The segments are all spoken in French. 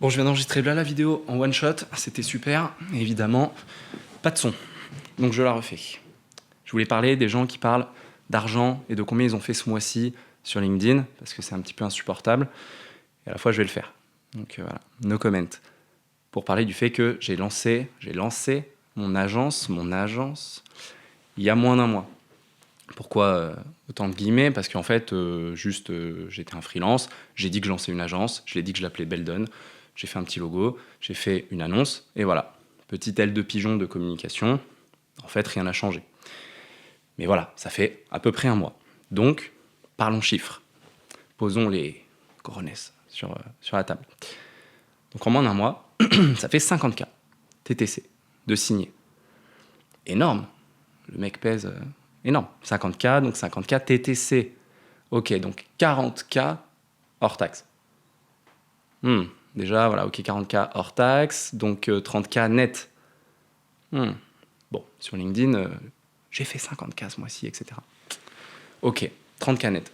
Bon, je viens d'enregistrer là la vidéo en one shot, c'était super, mais évidemment, pas de son. Donc je la refais. Je voulais parler des gens qui parlent d'argent et de combien ils ont fait ce mois-ci sur LinkedIn, parce que c'est un petit peu insupportable, et à la fois je vais le faire. Donc voilà, no comment. Pour parler du fait que j'ai lancé mon agence, il y a moins d'un mois. Pourquoi autant de guillemets? Parce qu'en fait, j'étais un freelance, j'ai dit que je lançais une agence, je l'ai dit que je l'appelais Beldon, j'ai fait un petit logo, j'ai fait une annonce, et voilà. Petite aile de pigeon de communication, en fait, rien n'a changé. Mais voilà, ça fait à peu près un mois. Donc, parlons chiffres. Posons les coronesses sur la table. Donc en moins d'un mois, ça fait 50K TTC de signer. Énorme. Le mec pèse énorme. 50K, donc 50K TTC. Ok, donc 40K hors taxe. Déjà, voilà, ok, 40K hors taxe, donc 30K net. Bon, sur LinkedIn, j'ai fait 50K ce mois-ci, etc. Ok, 30K net.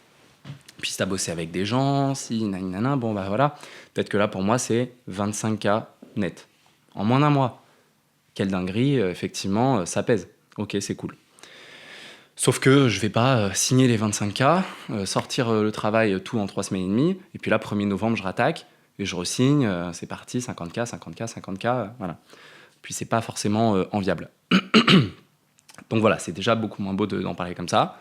Puis si t'as bossé avec des gens, si nanana, bon bah voilà. Peut-être que là, pour moi, c'est 25K net. En moins d'un mois. Quelle dinguerie, effectivement, ça pèse. Ok, c'est cool. Sauf que je vais pas signer les 25K, sortir le travail tout en 3 semaines et demie, et puis là, 1er novembre, je rattaque, et je resigne, c'est parti, 50K, 50K, 50K, voilà. Puis c'est pas forcément enviable. Donc voilà, c'est déjà beaucoup moins beau d'en parler comme ça.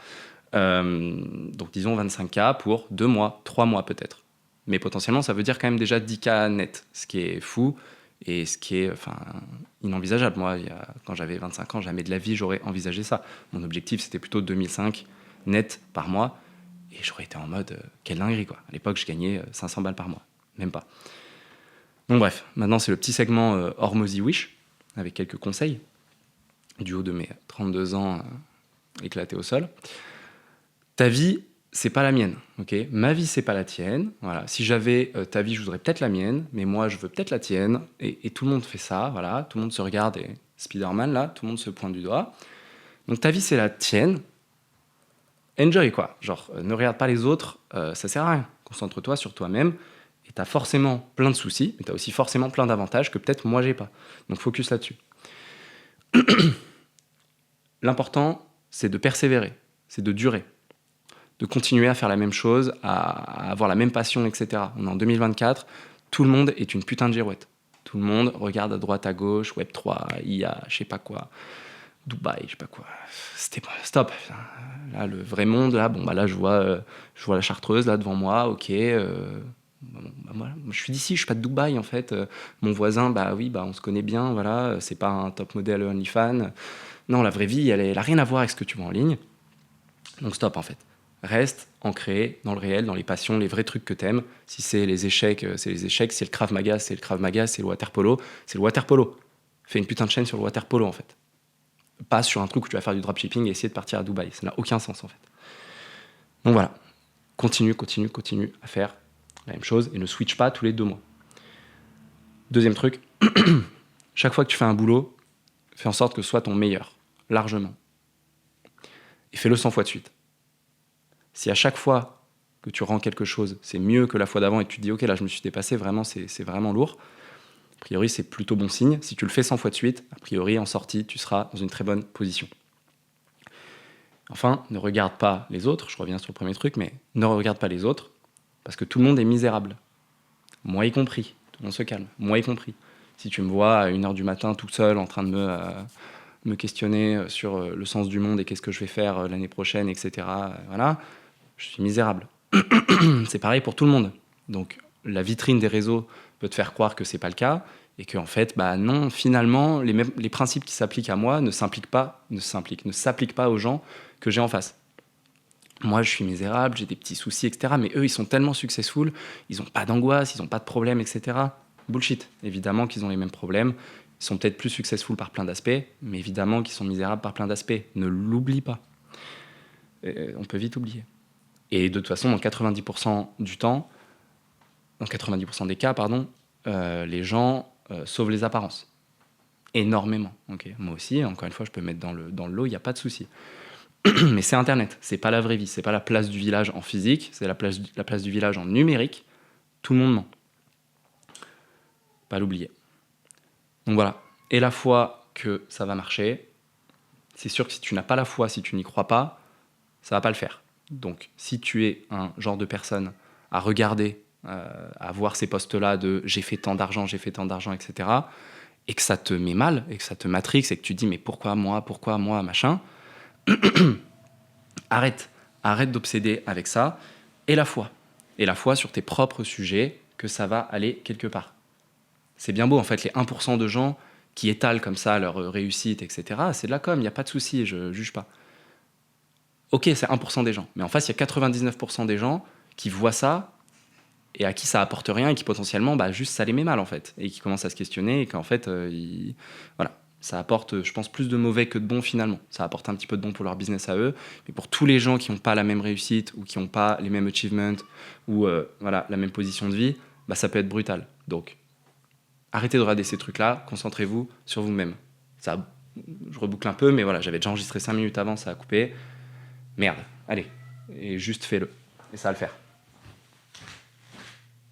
Donc disons 25K pour 2 mois, 3 mois peut-être. Mais potentiellement, ça veut dire quand même déjà 10K net, ce qui est fou et ce qui est inenvisageable. Moi, quand j'avais 25 ans, jamais de la vie j'aurais envisagé ça. Mon objectif, c'était plutôt 2005 net par mois. Et j'aurais été en mode, quelle dinguerie quoi. À l'époque, je gagnais 500 balles par mois. Même pas. Donc bref, maintenant c'est le petit segment Hormozy Wish, avec quelques conseils, du haut de mes 32 ans éclatés au sol. Ta vie, c'est pas la mienne, ok? Ma vie, c'est pas la tienne. Voilà. Si j'avais ta vie, je voudrais peut-être la mienne, mais moi, je veux peut-être la tienne. Et tout le monde fait ça, voilà. Tout le monde se regarde et Spider-Man, là, tout le monde se pointe du doigt. Donc ta vie, c'est la tienne. Enjoy, quoi. Genre, ne regarde pas les autres, ça sert à rien. Concentre-toi sur toi-même. Et t'as forcément plein de soucis, mais t'as aussi forcément plein d'avantages que peut-être moi, j'ai pas. Donc focus là-dessus. L'important, c'est de persévérer, c'est de durer, de continuer à faire la même chose, à avoir la même passion, etc. On est en 2024, tout le monde est une putain de girouette. Tout le monde regarde à droite, à gauche, Web3, IA, je sais pas quoi, Dubaï, je sais pas quoi. C'était stop. Là, le vrai monde, là, bon, bah là, je vois la Chartreuse là devant moi, ok. Moi, je suis d'ici, je suis pas de Dubaï en fait. Mon voisin, bah oui, bah on se connaît bien, voilà. C'est pas un top modèle OnlyFans. Non, la vraie vie, elle a rien à voir avec ce que tu vois en ligne. Donc stop en fait. Reste ancré dans le réel, dans les passions, les vrais trucs que t'aimes. Si c'est les échecs, c'est les échecs. Si c'est le Krav Maga, c'est le Krav Maga. Si c'est le water polo, c'est le water polo. Fais une putain de chaîne sur le water polo en fait. Pas sur un truc où tu vas faire du dropshipping et essayer de partir à Dubaï. Ça n'a aucun sens en fait. Donc voilà. Continue à faire la même chose et ne switch pas tous les 2 mois. Deuxième truc, chaque fois que tu fais un boulot, fais en sorte que ce soit ton meilleur, largement. Et fais-le 100 fois de suite. Si à chaque fois que tu rends quelque chose, c'est mieux que la fois d'avant et que tu te dis ok là je me suis dépassé, vraiment c'est vraiment lourd, a priori c'est plutôt bon signe. Si tu le fais 100 fois de suite, a priori en sortie tu seras dans une très bonne position. Enfin, ne regarde pas les autres, je reviens sur le premier truc, mais ne regarde pas les autres, parce que tout le monde est misérable. Moi y compris, tout le monde se calme, moi y compris. Si tu me vois à 1h du matin tout seul en train de me questionner sur le sens du monde et qu'est-ce que je vais faire l'année prochaine, etc., voilà, je suis misérable. C'est pareil pour tout le monde. Donc la vitrine des réseaux peut te faire croire que c'est pas le cas et que en fait, bah non, finalement, les principes qui s'appliquent à moi ne s'appliquent pas aux gens que j'ai en face. Moi, je suis misérable, j'ai des petits soucis, etc. Mais eux, ils sont tellement successful, ils n'ont pas d'angoisse, ils n'ont pas de problème, etc. Bullshit. Évidemment qu'ils ont les mêmes problèmes. Ils sont peut-être plus successful par plein d'aspects, mais évidemment qu'ils sont misérables par plein d'aspects. Ne l'oublie pas. On peut vite oublier. Et de toute façon, dans 90% du temps, dans 90% des cas, pardon, les gens sauvent les apparences. Énormément. Okay. Moi aussi, encore une fois, je peux mettre dans le lot, il n'y a pas de souci. Mais c'est Internet, c'est pas la vraie vie, c'est pas la place du village en physique, c'est la place du village en numérique. Tout le monde ment. pas l'oublier. Donc voilà. Et la foi que ça va marcher, c'est sûr que si tu n'as pas la foi, si tu n'y crois pas, ça va pas le faire. Donc si tu es un genre de personne à regarder, à voir ces posts-là de j'ai fait tant d'argent, etc., et que ça te met mal, et que ça te matrixe, et que tu te dis mais pourquoi moi, machin, arrête d'obséder avec ça, et la foi sur tes propres sujets, que ça va aller quelque part. C'est bien beau, en fait, les 1% de gens qui étalent comme ça leur réussite, etc., c'est de la com, il n'y a pas de souci, je juge pas. Ok, c'est 1% des gens, mais en face, il y a 99% des gens qui voient ça, et à qui ça apporte rien, et qui potentiellement, juste ça les met mal, en fait, et qui commencent à se questionner, et qu'en fait, voilà. Ça apporte, je pense, plus de mauvais que de bon finalement. Ça apporte un petit peu de bon pour leur business à eux, mais pour tous les gens qui n'ont pas la même réussite ou qui n'ont pas les mêmes achievements ou voilà, la même position de vie, ça peut être brutal. Donc, arrêtez de regarder ces trucs-là, concentrez-vous sur vous-même. Ça, je reboucle un peu, mais voilà, j'avais déjà enregistré 5 minutes avant, ça a coupé. Merde, allez, et juste fais-le. Et ça va le faire.